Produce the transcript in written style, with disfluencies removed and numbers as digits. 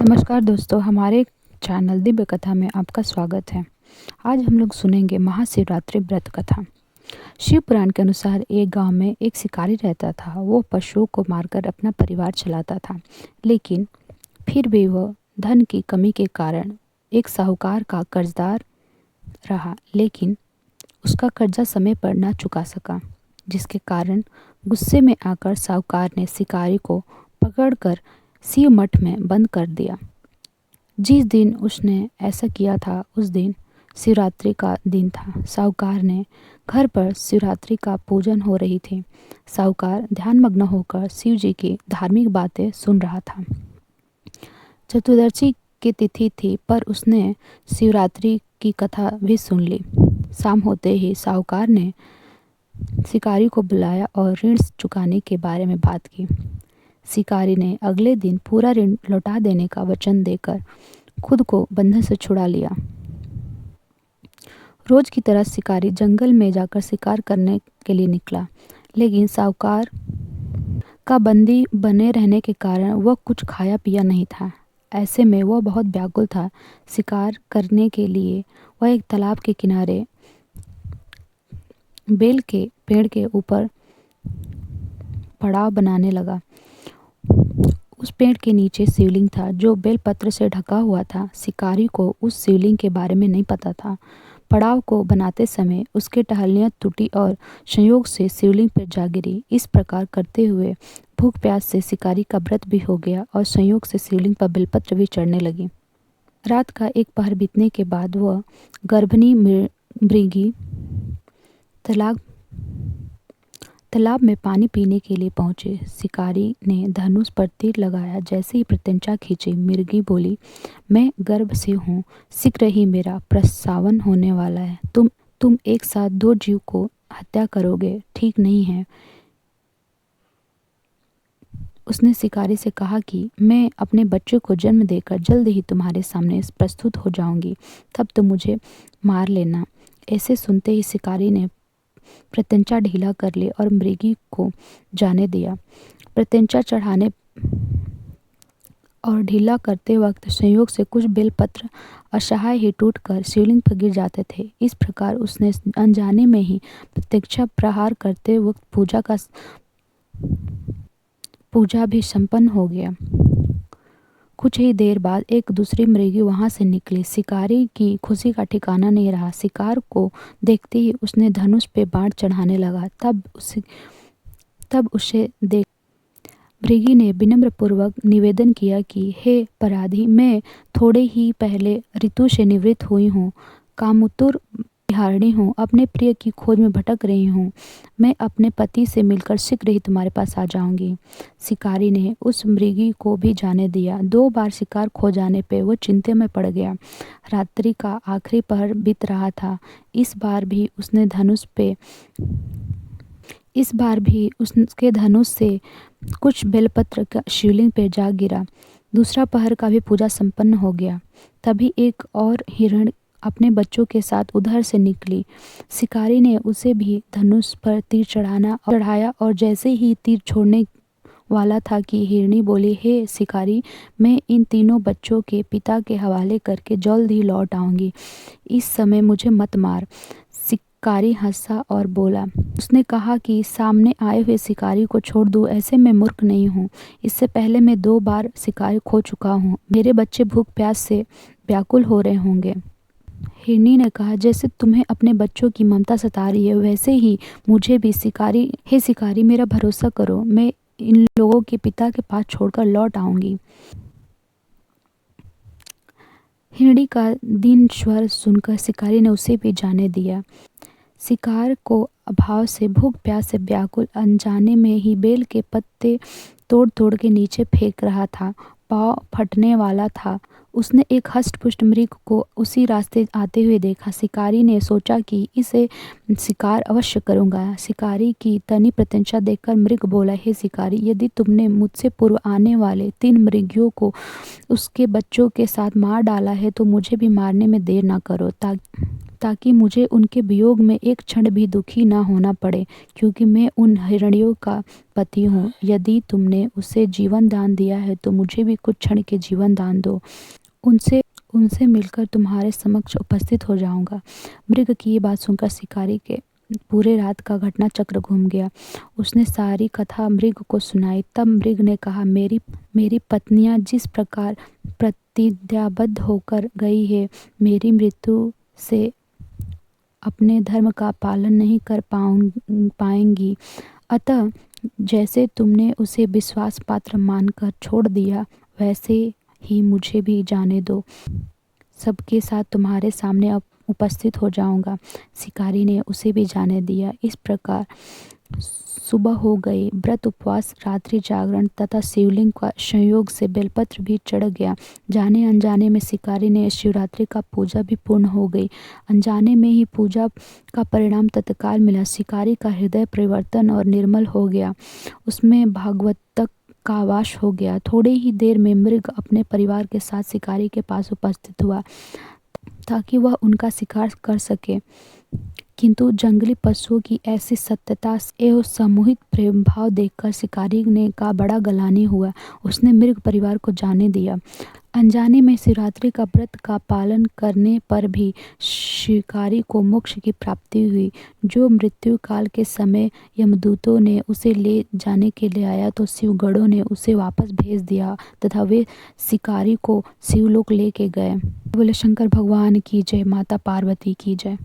नमस्कार दोस्तों, हमारे चैनल दिव्य कथा में आपका स्वागत है। आज हम लोग सुनेंगे महाशिवरात्रि व्रत कथा। शिव पुराण के अनुसार एक गांव में एक शिकारी रहता था। वो पशुओं को मारकर अपना परिवार चलाता था, लेकिन फिर भी वह धन की कमी के कारण एक साहूकार का कर्जदार रहा, लेकिन उसका कर्जा समय पर न चुका सका, जिसके कारण गुस्से में आकर साहूकार ने शिकारी को पकड़कर शिव मठ में बंद कर दिया। जिस दिन उसने ऐसा किया था उस दिन शिवरात्रि का दिन था। साहूकार ने घर पर शिवरात्रि का पूजन हो रही थी। साहूकार ध्यानमग्न होकर शिव जी की धार्मिक बातें सुन रहा था। चतुर्दशी की तिथि थी, पर उसने शिवरात्रि की कथा भी सुन ली। शाम होते ही साहूकार ने शिकारी को बुलाया और ऋण चुकाने के बारे में बात की। शिकारी ने अगले दिन पूरा ऋण लौटा देने का वचन देकर खुद को बंधन से छुड़ा लिया। रोज की तरह शिकारी जंगल में जाकर शिकार करने के लिए निकला, लेकिन साहूकार का बंदी बने रहने के कारण वह कुछ खाया पिया नहीं था। ऐसे में वह बहुत व्याकुल था। शिकार करने के लिए वह एक तालाब के किनारे बेल के पेड़ के ऊपर पड़ाव बनाने लगा। उस पेड़ के नीचे शिवलिंग था, जो बेलपत्र से ढका हुआ था। शिकारी को उस शिवलिंग के बारे में नहीं पता था। पड़ाव को बनाते समय उसकी टहनियाँ टूटी और संयोग से शिवलिंग पर जा गिरी। इस प्रकार करते हुए भूख प्यास से शिकारी का व्रत भी हो गया और संयोग से शिवलिंग पर बेलपत्र भी चढ़ने लगी। रात का एक पहर बीतने के बाद वह गर्भिणी मृगी तालाब में पानी पीने के लिए पहुंचे। शिकारी ने धनुष पर तीर लगाया। जैसे ही प्रत्यंचा खींची, मृगी बोली, मैं गर्भ से हूँ, शीघ्र ही मेरा प्रसावन होने वाला है। तुम एक साथ दो जीव को हत्या करोगे, ठीक नहीं है। उसने शिकारी से कहा कि मैं अपने बच्चे को जन्म देकर जल्द ही तुम्हारे सामने प्रस्तुत हो जाऊंगी, तब तुम मुझे मार लेना। ऐसे सुनते ही शिकारी ने प्रत्यंचा ढीला कर ली और मृगी को जाने दिया। प्रत्यंचा चढ़ाने और ढीला करते वक्त संयोग से कुछ बेलपत्र असहाय ही टूटकर शिवलिंग पर गिर जाते थे। इस प्रकार उसने अनजाने में ही प्रत्यंचा प्रहार करते वक्त पूजा भी संपन्न हो गया। कुछ ही देर बाद एक दूसरी मृगी वहां से निकली। शिकारी की खुशी का ठिकाना नहीं रहा। शिकार को देखते ही उसने धनुष पे बाण चढ़ाने लगा। तब उसे देख मृगी ने विनम्र पूर्वक निवेदन किया कि हे पराधी, मैं थोड़े ही पहले ऋतु से निवृत्त हुई हूँ, कामुतुर विहारिणी हूँ, अपने प्रिय की खोज में भटक रही हूँ। मैं अपने पति से मिलकर शीघ्र ही तुम्हारे पास आ जाऊंगी। शिकारी ने उस मृगी को भी जाने दिया। 2 बार शिकार खो जाने पे वो चिंता में पड़ गया। रात्रि का आखिरी पहर बीत रहा था। इस बार भी उसके धनुष से कुछ बेलपत्र का शिवलिंग पे जा गिरा। दूसरा पहर का भी पूजा संपन्न हो गया। तभी एक और हिरण अपने बच्चों के साथ उधर से निकली। शिकारी ने उसे भी धनुष पर तीर चढ़ाया और जैसे ही तीर छोड़ने वाला था कि हिरणी बोली, हे शिकारी, मैं इन तीनों बच्चों के पिता के हवाले करके जल्द ही लौट आऊंगी। इस समय मुझे मत मार। शिकारी हंसा और बोला, उसने कहा कि सामने आए हुए शिकारी को छोड़ दूं, ऐसे मैं मूर्ख नहीं हूँ। इससे पहले मैं 2 बार शिकारी खो चुका हूँ। मेरे बच्चे भूख प्यास से व्याकुल हो रहे होंगे। हिरनी ने कहा, जैसे तुम्हें अपने बच्चों की ममता सता रही है, वैसे ही मुझे भी। हे शिकारी, मेरा भरोसा करो, मैं इन लोगों के पिता के पास छोड़कर लौट आऊंगी। हिरणी का दीन स्वर सुनकर शिकारी ने उसे भी जाने दिया। शिकार को अभाव से, भूख प्यास से व्याकुल, अनजाने में ही बेल के पत्ते तोड़ तोड़ के नीचे फेंक रहा था। पाँव फटने वाला था। उसने एक हष्ट-पुष्ट मृग को उसी रास्ते आते हुए देखा। शिकारी ने सोचा कि इसे शिकार अवश्य करूंगा। शिकारी की तनी प्रत्यंचा देखकर मृग बोला, हे शिकारी, यदि तुमने मुझसे पूर्व आने वाले 3 मृगियों को उसके बच्चों के साथ मार डाला है तो मुझे भी मारने में देर ना करो, ताकि मुझे उनके वियोग में एक क्षण भी दुखी ना होना पड़े, क्योंकि मैं उन हिरणियों का पति हूँ। यदि तुमने उसे जीवन दान दिया है तो मुझे भी कुछ क्षण के जीवन दान दो। उनसे उनसे मिलकर तुम्हारे समक्ष उपस्थित हो जाऊंगा। मृग की ये बात सुनकर शिकारी के पूरे रात का घटना चक्र घूम गया। उसने सारी कथा मृग को सुनाई। तब मृग ने कहा, मेरी पत्नियां जिस प्रकार प्रतिज्ञाबद्ध होकर गई है, मेरी मृत्यु से अपने धर्म का पालन नहीं कर पाएंगी। अतः जैसे तुमने उसे विश्वास पात्र मानकर छोड़ दिया, वैसे ही मुझे भी जाने दो। सबके साथ तुम्हारे सामने अब उपस्थित हो जाऊंगा। शिकारी ने उसे भी जाने दिया। इस प्रकार सुबह हो गई। व्रत, उपवास, रात्रि जागरण तथा शिवलिंग का संयोग से बेलपत्र भी चढ़ गया। जाने अनजाने में शिकारी ने शिवरात्रि का पूजा भी पूर्ण हो गई। अनजाने में ही पूजा का परिणाम तत्काल मिला। शिकारी का हृदय परिवर्तन और निर्मल हो गया। उसमें भागवत का वास हो गया। थोड़ी ही देर में मृग अपने परिवार के साथ शिकारी के पास उपस्थित हुआ ताकि वह उनका शिकार कर सके। किंतु जंगली पशुओं की ऐसी सत्यता एवं सामूहिक प्रेम भाव देखकर शिकारी ने का बड़ा गलानी हुआ। उसने मृग परिवार को जाने दिया। अनजाने में शिवरात्रि का व्रत का पालन करने पर भी शिकारी को मोक्ष की प्राप्ति हुई। जो मृत्यु काल के समय यमदूतों ने उसे ले जाने के लिए आया तो शिवगणों ने उसे वापस भेज दिया तथा वे शिकारी को शिवलोक लेके गए। बोले शंकर भगवान की जय, माता पार्वती की जय।